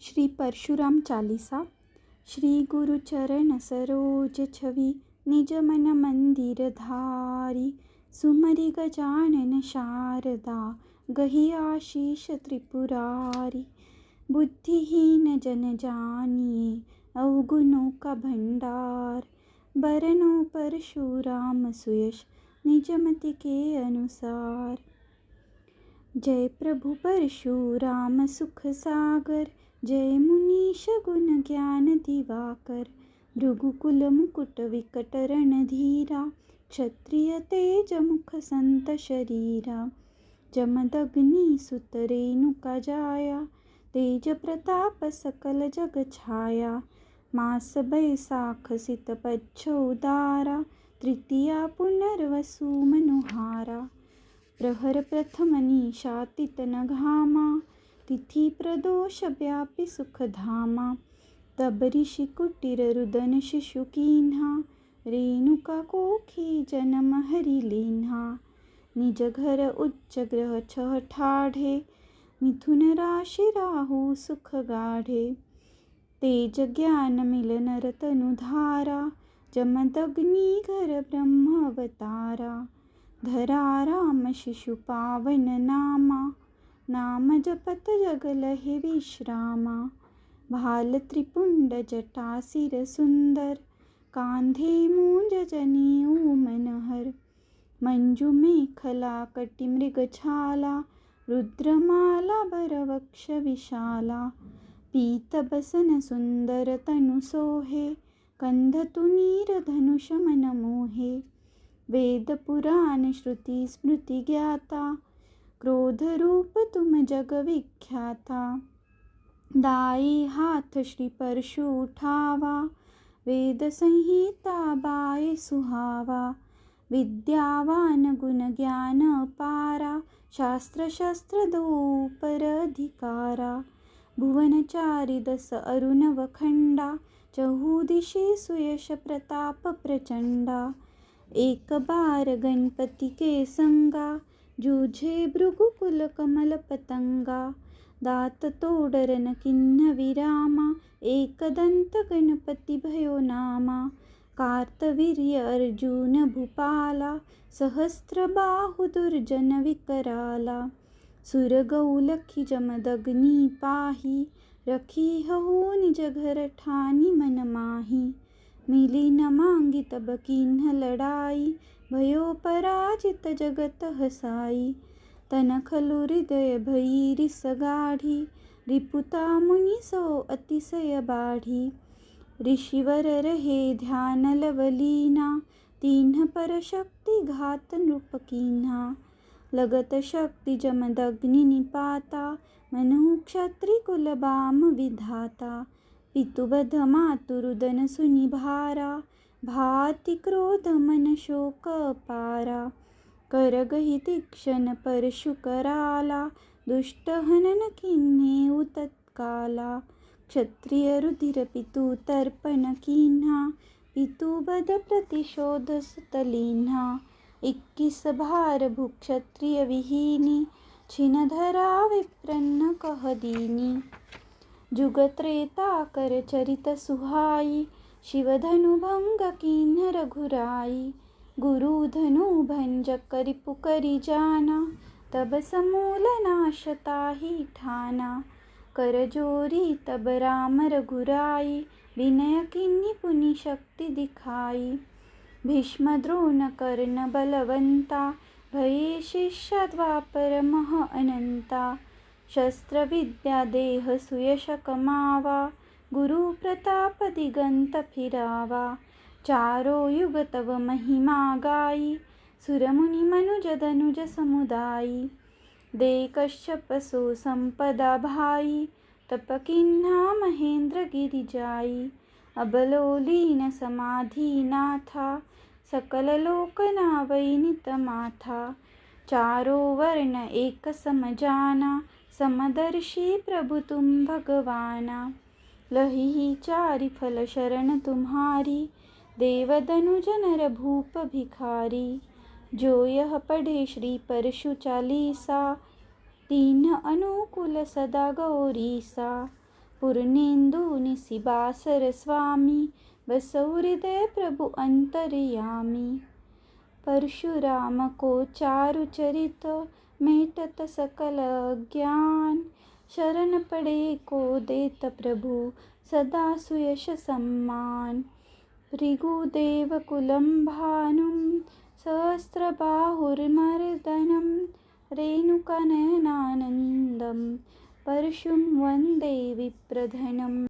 श्री परशुराम चालीसा। श्री गुरु चरण सरोज छवि, निज मन मंदिर धारी। सुमरि गजानन शारदा, गही आशीष त्रिपुरारी। बुद्धिहीन जन जानिए, अवगुणों का भंडार। बरनो परशुराम सुयश, निज मति के अनुसार। जय प्रभु परशुराम सुख सागर, जय मुनीश गुण ज्ञान दिवाकर। भृगुकुल मुकुट विकट रणधीरा, क्षत्रिय तेज मुख संत शरीरा। जमदग्नि सुत रेणुका जाया, तेज प्रताप सकल जग छाया। मास बैसाख सित पच्छोदारा, तृतीया पुनर्वसु मनुहारा। प्रहर प्रथम निशातित न घामा, तिथि प्रदोष व्यापी सुख धामा। तब ऋषि कुटीर रुदन शिशु कीन्हा, रेणुका कोखी जन्म हरि लीन्हा। निज घर उच्च ग्रह छह ठाढ़े, मिथुन राशि राहु सुख गाढ़े। तेज ज्ञान मिलन रतनु धारा, जमदग्नि घर ब्रह्म अवतारा। धरा राम शिशु पावन नामा, नाम जपत जग लहे विश्रामा। भाल त्रिपुंड जटा सिर सुंदर, कांधे मूंज जनेऊ मनहर। मंजु मेखला कटि मृग छाला, रुद्रमाला बरवक्ष विशाला। पीत बसन सुंदर तनु सोहे, कंध तुनीर धनुष मन मोहे। वेद पुराण श्रुति स्मृति ज्ञाता, क्रोध रूप तुम जग विख्याता। दाई हाथ श्री परशु उठावा, वेद संहिता बाए सुहावा। विद्यावान गुण ज्ञान अपारा, शास्त्र शस्त्र दो पर अधिकारा। भुवनचारि दस अरुणव खंडा, चहु दिशि सुयश प्रताप प्रचंडा। एक बार गणपति के संगा, जूझे भृगुकुल कमल पतंगा। दात तोडरन किन्ह विरामा, एक दंत गणपति भयो नामा। कार्तवीर्य अर्जुन भूपाला, सहस्त्र बाहु दुर्जन विकराला। सुर गौलखी जमदग्नि पाही, रखी हहु निज घर ठानी मन माही। मिली न मांगी तब कीन्ह लड़ाई, भयो पराजित जगत हसाई। तनख लु हृदय भई रिस गाढ़ी, रिपुता मुनि सो अतिशय बाढ़ी। ऋषिवर रहे ध्यान लवलीना, तीन्ह पर शक्ति घात नृप कीन्हा। लगत शक्ति जमदग्नि निपाता, मनहु क्षत्रि कुल बाम विधाता। पितुबध मातु रुदन सुनि भारा, भाति क्रोध मन शोक अपारा। करगहि तीक्ष्ण परशु कराला, दुष्ट हनन कीन्हे तत्काला। क्षत्रिय रुधिर पितु तर्पण कीन्हा, पितुबध प्रतिशोध सुत लीन्हा। 21 भार भू क्षत्रिय विहीनी, छिन धरा विप्रन्न कह दीनी। जुग त्रेता कर चरित सुहाई, शिव धनु भंग कीन्ह रघुराई। गुरु धनु भंजक रिपु करि जाना, तब समूल नाश ताहि ठाना। कर जोरी तब राम रघुराई, विनय किन्हि पुनि शक्ति दिखाई। भीष्म द्रोण कर्ण बलवंता, भये शिष्य द्वापर मह अनंता। शस्त्र विद्या देह सुयश कमावा, गुरु प्रताप दिगंत फिरावा। चारों युग तव महिमा गाई, सुर मुनि मनुज धनुज समुदाई। दे कश्यप सो संपदा भाई, तप किन्हा महेंद्र गिरि जाई। अबलोलीन समाधि नाथा, सकल लोक नावै नित माथा। चारों वर्ण एक सम जाना, समदर्शी प्रभु तुम भगवाना। लही चारि फल शरण तुम्हारी, देव दनुज नर भूप भिखारी। जो यह पढ़े श्री परशु चालीसा, तीन्ह अनुकूल सदा गौरीसा। पूर्णेन्दुनिशिबासर स्वामी बसौ हृदय प्रभु अंतर्यामी। परशुराम को चारु चरित मेटत सकल ज्ञान, शरण पड़े को देत प्रभु सदा सुयश सम्मान। भृगुदेव कुलं भानुं सहस्रबाहुर्मर्दनं, रेणुकानयनानन्दं परशुं वन्दे विप्रधनम्।